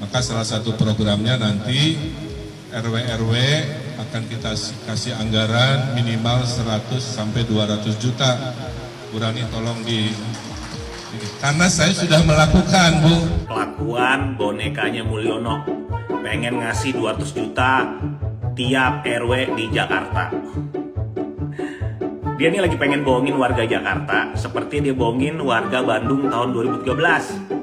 Maka salah satu programnya nanti RW-RW akan kita kasih anggaran minimal 100 sampai 200 juta. Kurangi tolong karena saya sudah melakukan, Bu. Kelakuan bonekanya Mulyono pengen ngasih 200 juta tiap RW di Jakarta. Dia nih lagi pengen bohongin warga Jakarta seperti dia bohongin warga Bandung tahun 2013.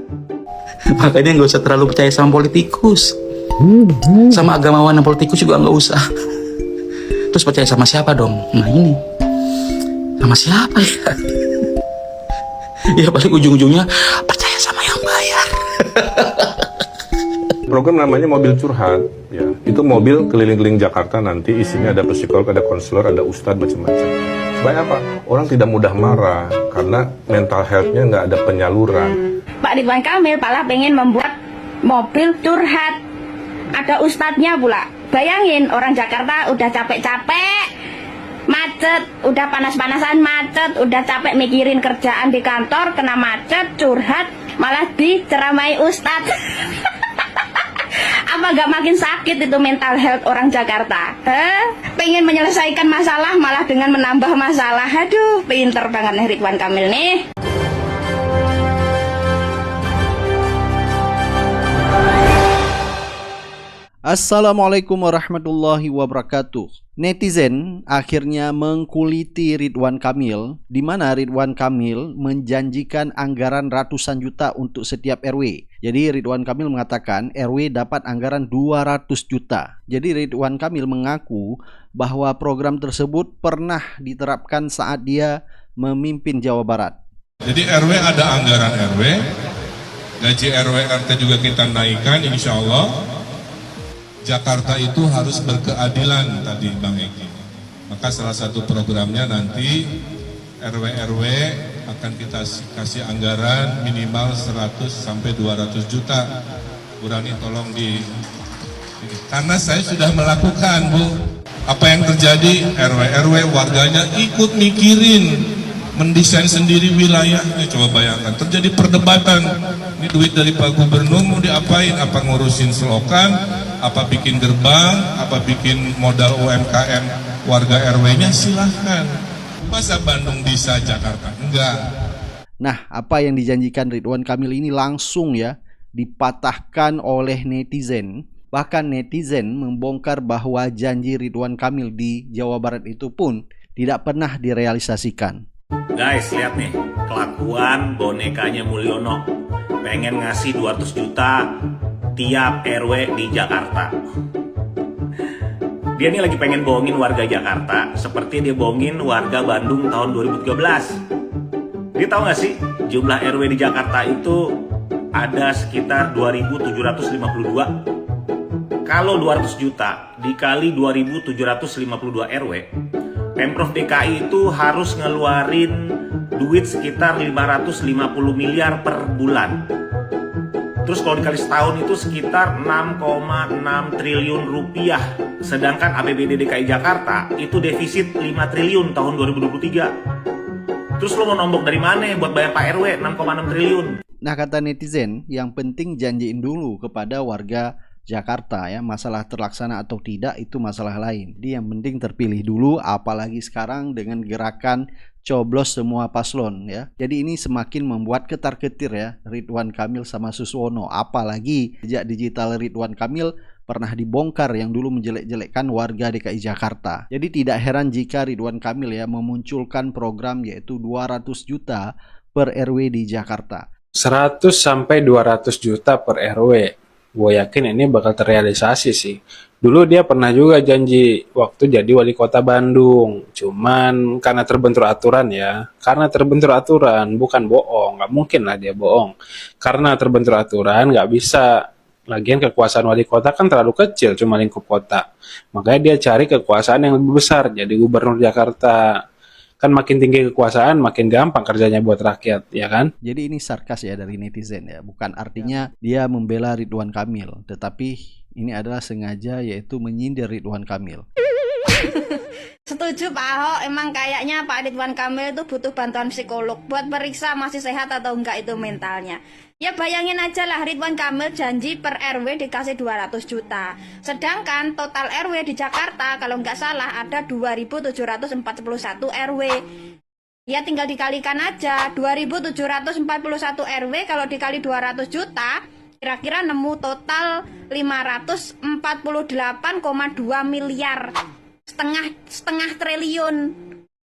Makanya nggak usah terlalu percaya sama politikus, sama agamawan dan politikus juga nggak usah. Terus percaya sama siapa dong? Nah ini, sama siapa ya? Ya paling ujung-ujungnya percaya sama yang bayar. Program namanya mobil curhat, ya. Itu mobil keliling-keliling Jakarta, nanti isinya ada psikolog, ada konselor, ada ustadz, macam-macam. Supaya apa? Orang tidak mudah marah karena mental health-nya nggak ada penyaluran. Pak Ridwan Kamil malah pengen membuat mobil curhat. Ada ustadznya pula. Bayangin orang Jakarta udah capek-capek, macet, udah panas-panasan macet, udah capek mikirin kerjaan di kantor, kena macet, curhat, malah diceramai ustadz. Apa gak makin sakit itu mental health orang Jakarta? Pengen menyelesaikan masalah malah dengan menambah masalah. Aduh, pinter banget nih Ridwan Kamil nih. Assalamualaikum warahmatullahi wabarakatuh. Netizen akhirnya mengkuliti Ridwan Kamil, di mana Ridwan Kamil menjanjikan anggaran ratusan juta untuk setiap RW. Jadi Ridwan Kamil mengatakan RW dapat anggaran 200 juta. Jadi Ridwan Kamil mengaku bahwa program tersebut pernah diterapkan saat dia memimpin Jawa Barat. Jadi RW ada anggaran RW, gaji RW RT juga kita naikkan, insya Allah. Jakarta itu harus berkeadilan tadi Bang Egi. Maka salah satu programnya nanti RW-RW akan kita kasih anggaran minimal 100 sampai 200 juta. Kurangi tolong karena saya sudah melakukan, Bu. Apa yang terjadi? RW-RW warganya ikut mikirin, mendesain sendiri wilayahnya. Coba bayangkan, terjadi perdebatan. Ini duit dari Pak Gubernur mau diapain? Apa ngurusin selokan? Apa bikin gerbang? Apa bikin modal UMKM warga RW-nya? Silahkan. Masa Bandung bisa, Jakarta enggak? Nah, apa yang dijanjikan Ridwan Kamil ini langsung ya dipatahkan oleh netizen. Bahkan netizen membongkar bahwa janji Ridwan Kamil di Jawa Barat itu pun tidak pernah direalisasikan. Guys, lihat nih, kelakuan bonekanya Mulyono pengen ngasih 200 juta tiap RW di Jakarta. Dia nih lagi pengen bohongin warga Jakarta seperti dia bohongin warga Bandung tahun 2013. Dia tahu gak sih, jumlah RW di Jakarta itu ada sekitar 2.752. Kalau 200 juta dikali 2.752 RW, Pemprov DKI itu harus ngeluarin duit sekitar 550 miliar per bulan. Terus kalau dikali setahun itu sekitar 6,6 triliun rupiah. Sedangkan APBD DKI Jakarta itu defisit 5 triliun tahun 2023. Terus lo mau nombok dari mana buat bayar Pak RW 6,6 triliun? Nah, kata netizen, yang penting janjiin dulu kepada warga Jakarta ya, masalah terlaksana atau tidak itu masalah lain. Jadi yang penting terpilih dulu, apalagi sekarang dengan gerakan coblos semua paslon ya. Jadi ini semakin membuat ketar-ketir ya Ridwan Kamil sama Suswono. Apalagi jejak digital Ridwan Kamil pernah dibongkar yang dulu menjelek-jelekkan warga DKI Jakarta. Jadi tidak heran jika Ridwan Kamil ya memunculkan program yaitu 200 juta per RW di Jakarta. 100 sampai 200 juta per RW. Gue yakin ini bakal terrealisasi sih. Dulu dia pernah juga janji waktu jadi wali kota Bandung. Cuman karena terbentur aturan ya. Karena terbentur aturan, bukan bohong. Gak mungkin lah dia bohong. Karena terbentur aturan gak bisa. Lagian kekuasaan wali kota kan terlalu kecil, cuma lingkup kota. Makanya dia cari kekuasaan yang lebih besar, jadi gubernur Jakarta. Kan makin tinggi kekuasaan, makin gampang kerjanya buat rakyat, ya kan? Jadi ini sarkas ya dari netizen ya. Bukan artinya dia membela Ridwan Kamil, tetapi ini adalah sengaja yaitu menyindir Ridwan Kamil. Setuju Pak Ahok, emang kayaknya Pak Ridwan Kamil itu butuh bantuan psikolog buat periksa masih sehat atau enggak itu mentalnya. Ya bayangin aja lah, Ridwan Kamil janji per RW dikasih 200 juta. Sedangkan total RW di Jakarta kalau nggak salah ada 2.741 RW. Ya tinggal dikalikan aja, 2.741 RW kalau dikali 200 juta, kira-kira nemu total 548,2 miliar. Setengah triliun.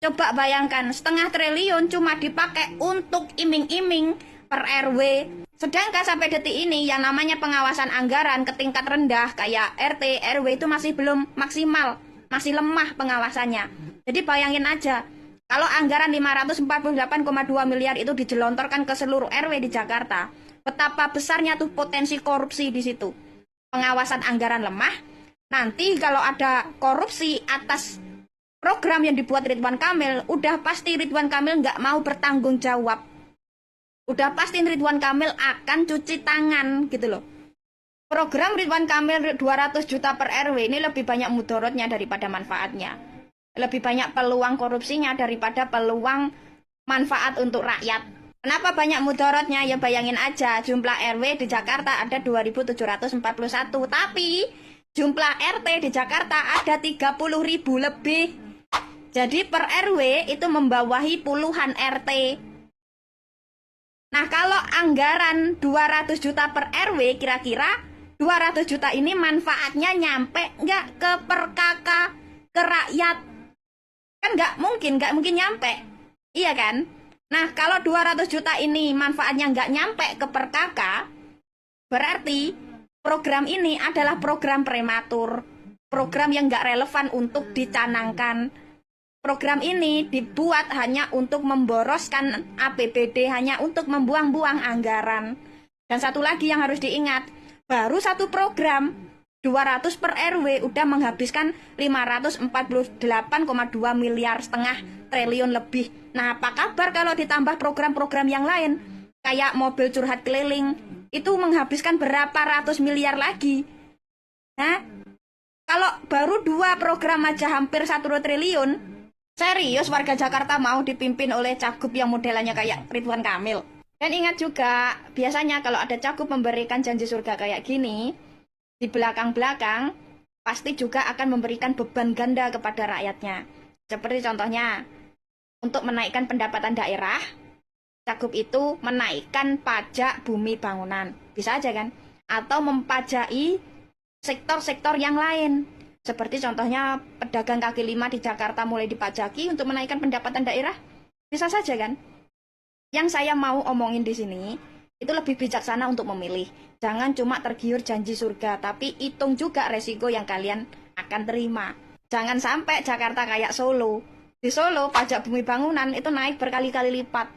Coba bayangkan, setengah triliun cuma dipakai untuk iming-iming per RW. Sedangkan sampai detik ini yang namanya pengawasan anggaran ke tingkat rendah kayak RT, RW itu masih belum maksimal, masih lemah pengawasannya. Jadi bayangin aja, kalau anggaran 548,2 miliar itu dijelontorkan ke seluruh RW di Jakarta, betapa besarnya tuh potensi korupsi di situ. Pengawasan anggaran lemah, nanti kalau ada korupsi atas program yang dibuat Ridwan Kamil, udah pasti Ridwan Kamil nggak mau bertanggung jawab. Udah pasti Ridwan Kamil akan cuci tangan gitu loh. Program Ridwan Kamil 200 juta per RW ini lebih banyak mudorotnya daripada manfaatnya. Lebih banyak peluang korupsinya daripada peluang manfaat untuk rakyat. Kenapa banyak mudorotnya? Ya bayangin aja, jumlah RW di Jakarta ada 2.741, tapi jumlah RT di Jakarta ada 30.000 lebih. Jadi per RW itu membawahi puluhan RT. Nah, kalau anggaran 200 juta per RW, kira-kira 200 juta ini manfaatnya nyampe nggak ke per KK, ke rakyat? Kan nggak mungkin nyampe. Iya kan? Nah, kalau 200 juta ini manfaatnya nggak nyampe ke per KK, berarti program ini adalah program prematur. Program yang nggak relevan untuk dicanangkan. Program ini dibuat hanya untuk memboroskan APBD, hanya untuk membuang-buang anggaran. Dan satu lagi yang harus diingat, baru satu program 200 per RW udah menghabiskan 548,2 miliar, setengah triliun lebih. Nah, apa kabar kalau ditambah program-program yang lain? Kayak mobil curhat keliling, itu menghabiskan berapa ratus miliar lagi. Nah, kalau baru 2 program aja hampir 1 triliun, serius warga Jakarta mau dipimpin oleh cagup yang modelannya kayak Ridwan Kamil? Dan ingat juga, biasanya kalau ada cagup memberikan janji surga kayak gini, di belakang-belakang pasti juga akan memberikan beban ganda kepada rakyatnya. Seperti contohnya, untuk menaikkan pendapatan daerah, cagup itu menaikkan pajak bumi bangunan. Bisa aja kan? Atau mempajai sektor-sektor yang lain. Seperti contohnya pedagang kaki lima di Jakarta mulai dipajaki untuk menaikkan pendapatan daerah. Bisa saja kan? Yang saya mau omongin di sini, itu lebih bijaksana untuk memilih. Jangan cuma tergiur janji surga, tapi hitung juga resiko yang kalian akan terima. Jangan sampai Jakarta kayak Solo. Di Solo, pajak bumi bangunan itu naik berkali-kali lipat.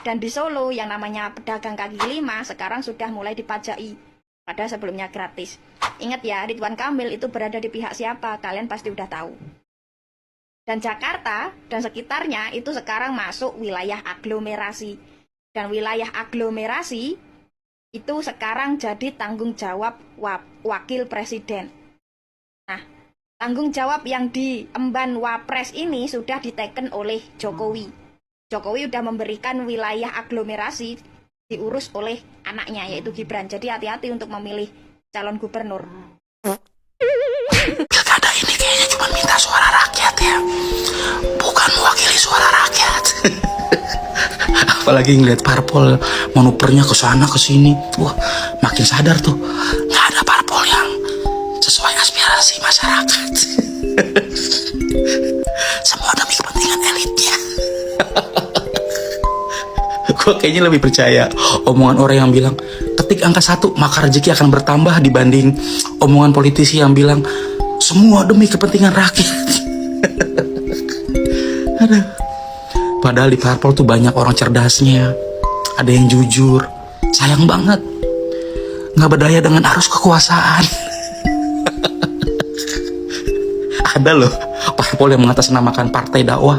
Dan di Solo, yang namanya pedagang kaki lima sekarang sudah mulai dipajai. Padahal sebelumnya gratis. Ingat ya, Ridwan Kamil itu berada di pihak siapa, kalian pasti udah tahu. Dan Jakarta dan sekitarnya itu sekarang masuk wilayah aglomerasi. Dan wilayah aglomerasi itu sekarang jadi tanggung jawab wakil presiden. Nah, tanggung jawab yang diemban Wapres ini sudah diteken oleh Jokowi. Jokowi udah memberikan wilayah aglomerasi diurus oleh anaknya, yaitu Gibran. Jadi hati-hati untuk memilih calon gubernur. Pilkada ini kayaknya cuma minta suara rakyat ya, bukan mewakili suara rakyat. Apalagi ngeliat parpol manuvernya ke sana ke sini, wah makin sadar tuh nggak ada parpol yang sesuai aspirasi masyarakat. Semua demi kepentingan elitnya. Gue kayaknya lebih percaya omongan orang yang bilang ketik angka 1 maka rezeki akan bertambah, dibanding omongan politisi yang bilang semua demi kepentingan rakyat. Aduh. Padahal di parpol tuh banyak orang cerdasnya, ada yang jujur. Sayang banget nggak berdaya dengan arus kekuasaan. Ada loh parpol yang mengatasnamakan partai dakwah,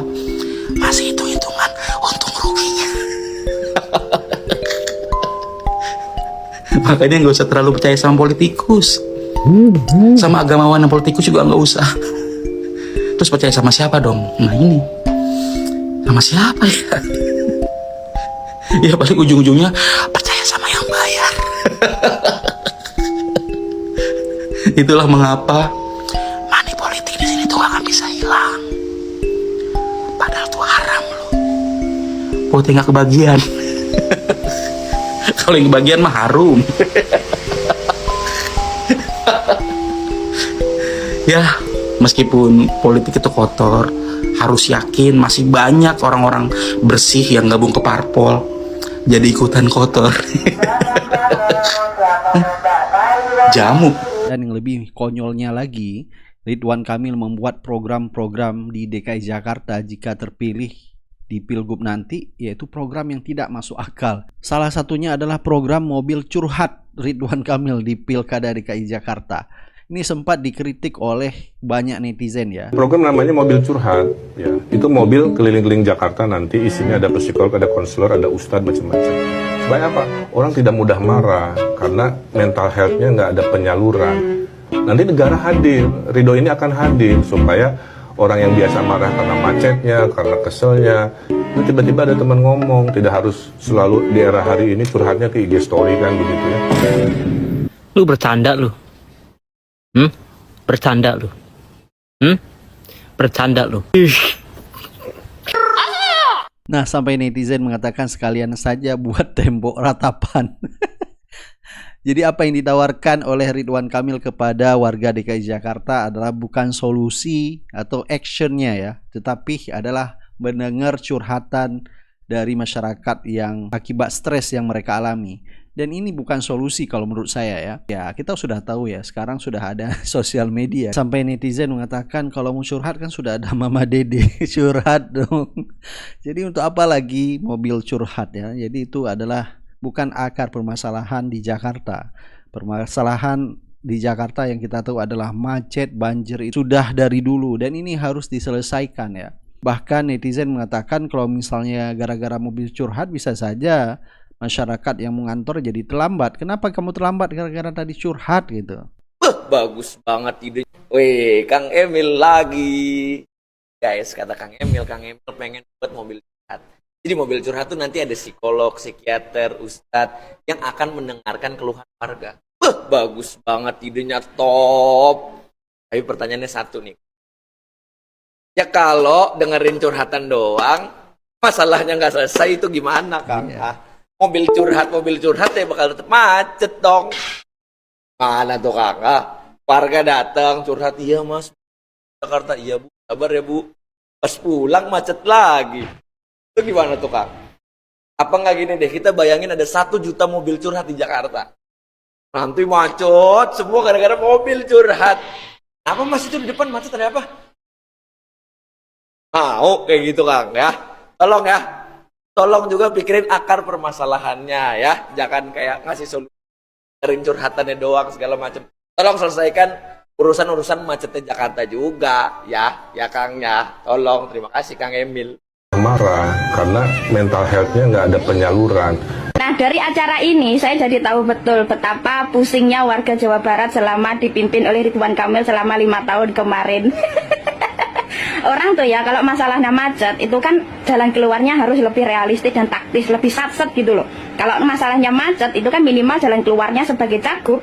masih hitung-hitungan untung ruginya. Makanya nggak usah terlalu percaya sama politikus, sama agamawan dan politikus juga nggak usah. Terus percaya sama siapa dong? Nah ini, sama siapa ya? Ya paling ujung-ujungnya percaya sama yang Itulah mengapa money politik di sini tuh gak akan bisa hilang. Padahal tuh haram loh. Politik gak kebagian. Kalau yang kebagian mah harum. Ya, meskipun politik itu kotor, harus yakin masih banyak orang-orang bersih yang gabung ke parpol jadi ikutan kotor. Jamu. Dan yang lebih konyolnya lagi, Ridwan Kamil membuat program-program di DKI Jakarta jika terpilih di Pilgub nanti, yaitu program yang tidak masuk akal. Salah satunya adalah program mobil curhat Ridwan Kamil di Pilkada DKI Jakarta. Ini sempat dikritik oleh banyak netizen ya. Program namanya mobil curhat, ya. Itu mobil keliling-keliling Jakarta nanti isinya ada psikolog, ada konselor, ada ustadz, macam-macam. Supaya apa? Orang tidak mudah marah karena mental health-nya nggak ada penyaluran. Nanti negara hadir, Ridho ini akan hadir supaya orang yang biasa marah karena macetnya, karena keselnya, itu tiba-tiba ada teman ngomong, tidak harus selalu di era hari ini curhatnya ke IG story kan begitu ya. Lu bercanda lu. Bercanda lu. Bercanda lu. Nah, sampai netizen mengatakan sekalian saja buat tembok ratapan. Jadi apa yang ditawarkan oleh Ridwan Kamil kepada warga DKI Jakarta adalah bukan solusi atau actionnya ya, tetapi adalah mendengar curhatan dari masyarakat yang akibat stres yang mereka alami. Dan ini bukan solusi kalau menurut saya ya. Ya, kita sudah tahu ya, sekarang sudah ada sosial media. Sampai netizen mengatakan kalau mau curhat kan sudah ada Mama Dede, curhat dong. Jadi untuk apa lagi mobil curhat ya? Jadi itu adalah bukan akar permasalahan di Jakarta. Permasalahan di Jakarta yang kita tahu adalah macet, banjir, itu sudah dari dulu dan ini harus diselesaikan ya. Bahkan netizen mengatakan kalau misalnya gara-gara mobil curhat bisa saja masyarakat yang mengantor jadi terlambat. Kenapa kamu terlambat? Gara-gara tadi curhat gitu. Bagus banget ide. Weh, Kang Emil lagi. Guys, kata Kang Emil pengen buat mobil curhat. Jadi mobil curhat tuh nanti ada psikolog, psikiater, ustadz yang akan mendengarkan keluhan warga. Bagus banget idenya, top. Tapi pertanyaannya satu nih. Ya kalau dengerin curhatan doang, masalahnya nggak selesai itu gimana, Kang? Iya. Mobil curhat ya bakal tetap macet dong. Mana tuh Kang? Warga datang curhat, iya Mas, Jakarta, iya Bu, sabar ya Bu. Pas pulang macet lagi. Itu gimana tuh Kang? Apa nggak gini deh, kita bayangin ada 1 juta mobil curhat di Jakarta. Nanti macet semua gara-gara mobil curhat. Apa Mas itu di depan macet ada apa? Mau kayak gitu Kang ya. Tolong ya. Tolong juga pikirin akar permasalahannya ya. Jangan kayak ngasih solusi curhatannya doang segala macam. Tolong selesaikan urusan-urusan macetnya Jakarta juga ya. Ya Kang ya. Tolong, terima kasih Kang Emil. Marah karena mental health-nya nggak ada penyaluran. Nah, dari acara ini saya jadi tahu betul betapa pusingnya warga Jawa Barat selama dipimpin oleh Ridwan Kamil selama 5 tahun kemarin. Orang tuh ya kalau masalahnya macet itu kan jalan keluarnya harus lebih realistis dan taktis, lebih satset gitu loh. Kalau masalahnya macet itu kan minimal jalan keluarnya sebagai cagup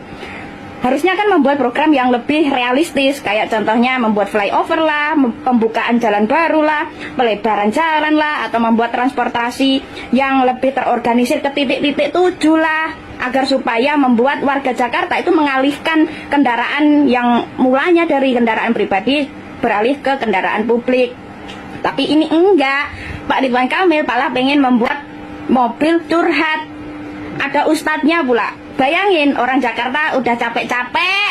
harusnya kan membuat program yang lebih realistis, kayak contohnya membuat flyover lah, pembukaan jalan baru lah, pelebaran jalan lah, atau membuat transportasi yang lebih terorganisir ke titik-titik tujuh lah, agar supaya membuat warga Jakarta itu mengalihkan kendaraan yang mulanya dari kendaraan pribadi beralih ke kendaraan publik. Tapi ini enggak, Pak Ridwan Kamil malah pengen membuat mobil curhat. Ada ustadznya pula. Bayangin orang Jakarta udah capek-capek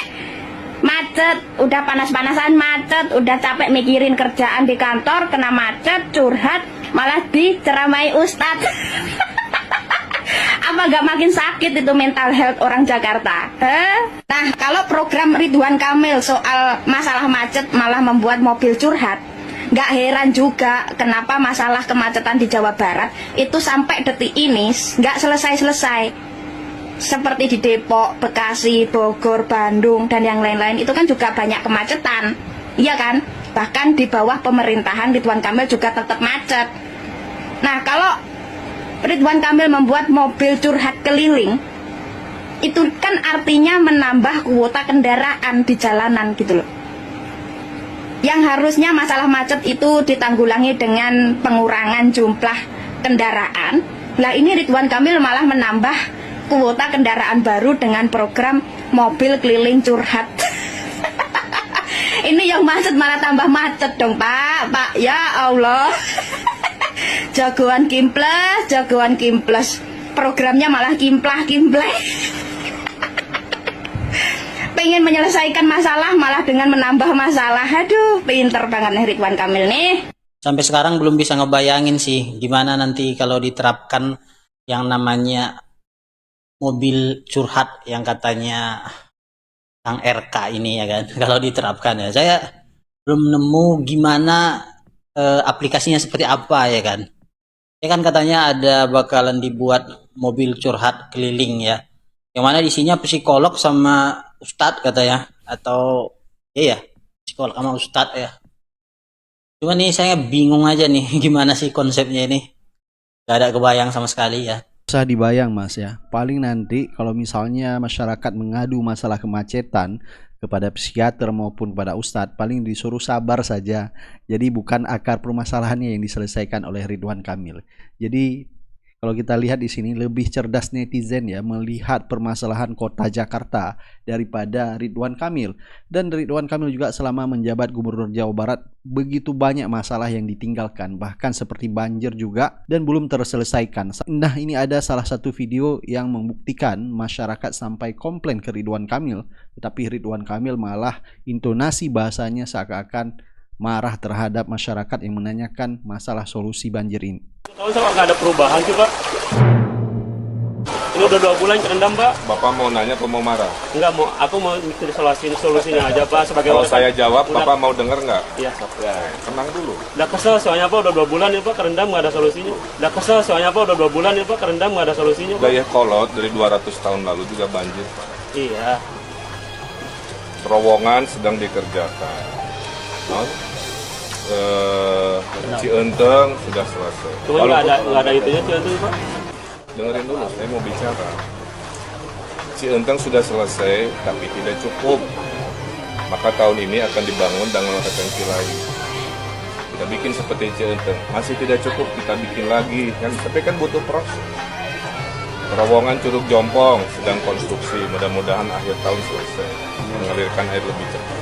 macet, udah panas-panasan macet, udah capek mikirin kerjaan di kantor, kena macet, curhat, malah diceramai ustadz. Apa gak makin sakit itu mental health orang Jakarta? Nah, kalau program Ridwan Kamil soal masalah macet malah membuat mobil curhat, gak heran juga kenapa masalah kemacetan di Jawa Barat itu sampai detik ini gak selesai-selesai. Seperti di Depok, Bekasi, Bogor, Bandung, dan yang lain-lain itu kan juga banyak kemacetan. Iya kan? Bahkan di bawah pemerintahan Ridwan Kamil juga tetap macet. Nah, kalau Ridwan Kamil membuat mobil curhat keliling, Itu kan artinya menambah kuota kendaraan di jalanan gitu loh. Yang harusnya masalah macet itu ditanggulangi dengan pengurangan jumlah kendaraan. Lah ini Ridwan Kamil malah menambah kuota kendaraan baru dengan program mobil keliling curhat. Ini yang macet malah tambah macet dong Pak. Pak, ya Allah. Jagoan kimples. Programnya malah kimplah-kimpleh. Pengen menyelesaikan masalah malah dengan menambah masalah. Aduh, pinter banget nih Ridwan Kamil nih. Sampai sekarang belum bisa ngebayangin sih gimana nanti kalau diterapkan yang namanya mobil curhat yang katanya Kang RK ini ya kan. Kalau diterapkan ya, saya belum nemu gimana aplikasinya seperti apa ya kan. Ya kan katanya ada bakalan dibuat mobil curhat keliling ya. Yang mana isinya psikolog sama ustadz katanya, atau ya psikolog sama ustadz ya. Cuma nih saya bingung aja nih gimana sih konsepnya ini, gak ada kebayang sama sekali ya. Usah dibayang Mas ya, paling nanti kalau misalnya masyarakat mengadu masalah kemacetan kepada psikiater maupun kepada ustadz, paling disuruh sabar saja. Jadi bukan akar permasalahannya yang diselesaikan oleh Ridwan Kamil. Jadi kalau kita lihat di sini lebih cerdas netizen ya melihat permasalahan kota Jakarta daripada Ridwan Kamil. Dan Ridwan Kamil juga selama menjabat Gubernur Jawa Barat begitu banyak masalah yang ditinggalkan, bahkan seperti banjir juga dan belum terselesaikan. Nah, ini ada salah satu video yang membuktikan masyarakat sampai komplain ke Ridwan Kamil, tetapi Ridwan Kamil malah intonasi bahasanya seakan-akan marah terhadap masyarakat yang menanyakan masalah solusi banjir ini. Tahun sama nggak ada perubahan sih Pak. Ini udah 2 bulan kerendam Pak. Bapak mau nanya atau mau marah? Enggak mau, aku mau mikir solusinya aja Pak. Sebagai Kalau saya jawab, enggak. Bapak mau denger nggak? Iya. Tenang dulu. Udah kesel soalnya Pak, udah 2 bulan ya Pak kerendam nggak ada solusinya. Udah kesel soalnya Pak, udah 2 bulan ya Pak kerendam nggak ada solusinya Pak. Daya kolot dari 200 tahun lalu juga banjir Pak. Iya. Terowongan sedang dikerjakan. Cienteng sudah selesai. Cuma nggak ada itunya Cienteng Pak. Dengerin dulu, saya mau bicara. Cienteng sudah selesai, tapi tidak cukup. Maka tahun ini akan dibangun dengan retensi lain. Kita bikin seperti Cienteng, masih tidak cukup, kita bikin lagi. Tapi kan butuh proses. Terowongan Curug Jompong sedang konstruksi, mudah-mudahan akhir tahun selesai, mengalirkan air lebih cepat.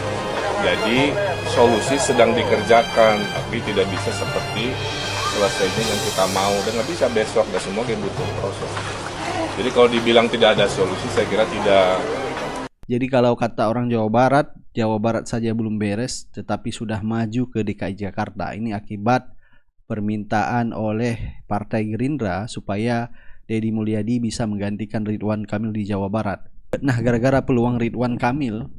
Jadi solusi sedang dikerjakan, tapi tidak bisa seperti selesainya yang kita mau. Dan nggak bisa besok, dan semua yang butuh proses. Jadi kalau dibilang tidak ada solusi, saya kira tidak. Jadi kalau kata orang Jawa Barat saja belum beres, tetapi sudah maju ke DKI Jakarta. Ini akibat permintaan oleh Partai Gerindra supaya Deddy Mulyadi bisa menggantikan Ridwan Kamil di Jawa Barat. Nah, gara-gara peluang Ridwan Kamil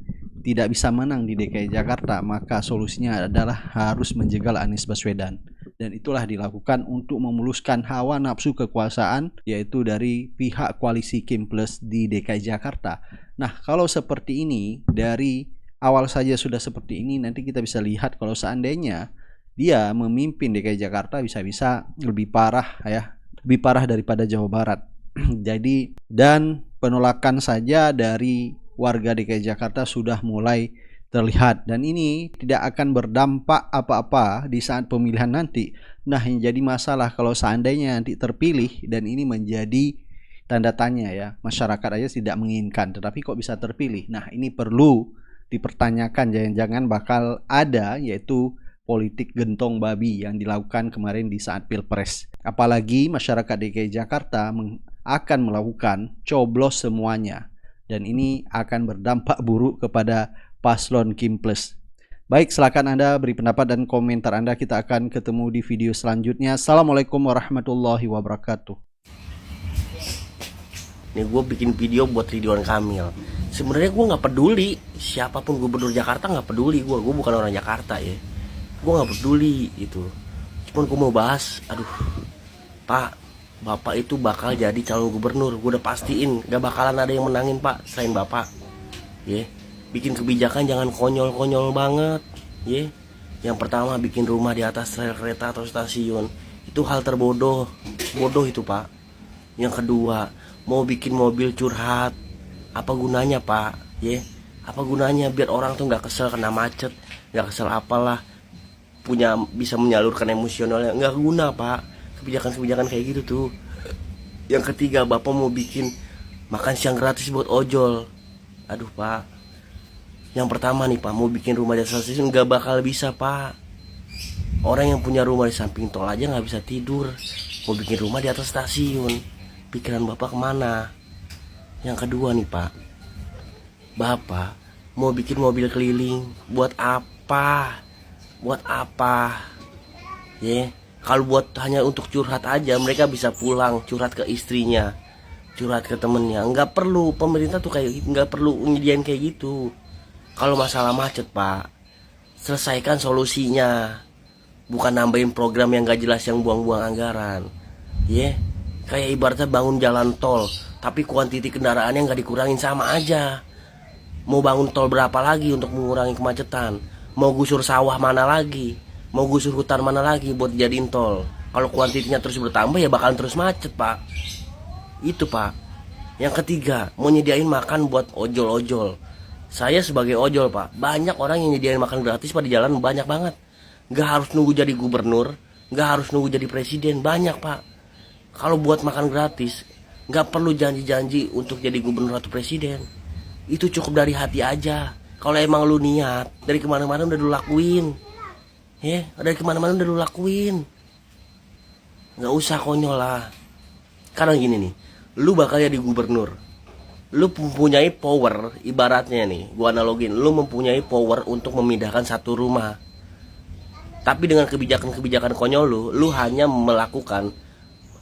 tidak bisa menang di DKI Jakarta, maka solusinya adalah harus menjegal Anies Baswedan. Dan itulah dilakukan untuk memuluskan hawa nafsu kekuasaan, yaitu dari pihak koalisi Kim Plus di DKI Jakarta. Nah, kalau seperti ini, dari awal saja sudah seperti ini, nanti kita bisa lihat kalau seandainya dia memimpin DKI Jakarta bisa-bisa lebih parah ya, lebih parah daripada Jawa Barat. Jadi, dan penolakan saja dari warga DKI Jakarta sudah mulai terlihat, dan ini tidak akan berdampak apa-apa di saat pemilihan nanti. Nah, yang jadi masalah kalau seandainya nanti terpilih dan ini menjadi tanda tanya ya, masyarakat aja tidak menginginkan, tetapi kok bisa terpilih. Nah, ini perlu dipertanyakan, jangan-jangan bakal ada yaitu politik gentong babi yang dilakukan kemarin di saat Pilpres. Apalagi masyarakat DKI Jakarta akan melakukan coblos semuanya. Dan ini akan berdampak buruk kepada paslon Kim Plus. Baik, silakan Anda beri pendapat dan komentar Anda. Kita akan ketemu di video selanjutnya. Assalamualaikum warahmatullahi wabarakatuh. Nih gue bikin video buat Ridwan Kamil. Sebenarnya gue nggak peduli siapapun gubernur Jakarta, nggak peduli gue bukan orang Jakarta ya. Gue nggak peduli itu. Cuman gue mau bahas, aduh, Pak, Bapak itu bakal jadi calon gubernur. Gue udah pastiin gak bakalan ada yang menangin Pak selain Bapak. Bikin kebijakan jangan konyol-konyol banget. Yang pertama bikin rumah di atas rel kereta atau stasiun. Itu hal terbodoh. Bodoh itu Pak. Yang kedua, mau bikin mobil curhat. Apa gunanya pak? Apa gunanya biar orang tuh nggak kesel kena macet, nggak kesel apalah, bisa menyalurkan emosionalnya. Nggak guna pak kebijakan-kebijakan kayak gitu tuh. Yang ketiga, bapak mau bikin makan siang gratis buat ojol. Aduh pak, yang pertama nih pak, mau bikin rumah di atas stasiun nggak bakal bisa pak. Orang yang punya rumah di samping tol aja nggak bisa tidur, mau bikin rumah di atas stasiun, pikiran bapak kemana? Yang kedua nih pak, bapak mau bikin mobil keliling buat apa? Buat apa? Kalau buat hanya untuk curhat aja, mereka bisa pulang curhat ke istrinya, curhat ke temennya. Nggak perlu, pemerintah tuh kayak nggak perlu nyediain kayak gitu. Kalau masalah macet pak, selesaikan solusinya, bukan nambahin program yang gak jelas yang buang-buang anggaran. Kayak ibaratnya bangun jalan tol, tapi kuantiti kendaraannya nggak dikurangin, sama aja. Mau bangun tol berapa lagi untuk mengurangi kemacetan? Mau gusur sawah mana lagi? Mau gusur hutan mana lagi buat jadiin tol? Kalau kuantitinya terus bertambah ya bakalan terus macet pak. Itu pak. Yang ketiga, mau nyediain makan buat ojol-ojol. Saya sebagai ojol pak, banyak orang yang nyediain makan gratis pada jalan, banyak banget. Gak harus nunggu jadi gubernur, gak harus nunggu jadi presiden, banyak pak. Kalau buat makan gratis, gak perlu janji-janji untuk jadi gubernur atau presiden. Itu cukup dari hati aja. Kalau emang lu niat, dari kemana-mana udah lu lakuin. Dari kemana-mana udah lu lakuin. Gak usah konyol lah. Karena gini nih, lu bakal jadi gubernur. Lu mempunyai power, ibaratnya nih, gua analogin, lu mempunyai power untuk memindahkan satu rumah. Tapi dengan kebijakan-kebijakan konyol lu hanya melakukan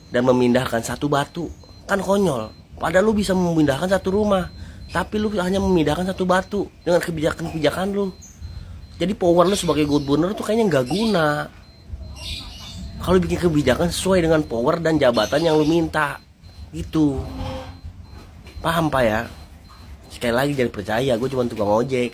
dan memindahkan satu batu. Kan konyol. Padahal lu bisa memindahkan satu rumah, tapi lu hanya memindahkan satu batu dengan kebijakan-kebijakan lu. Jadi power lu sebagai gubernur tuh kayaknya nggak guna. Kalau bikin kebijakan sesuai dengan power dan jabatan yang lu minta, gitu. Paham pak ya? Sekali lagi jangan percaya, gue cuma tukang ojek.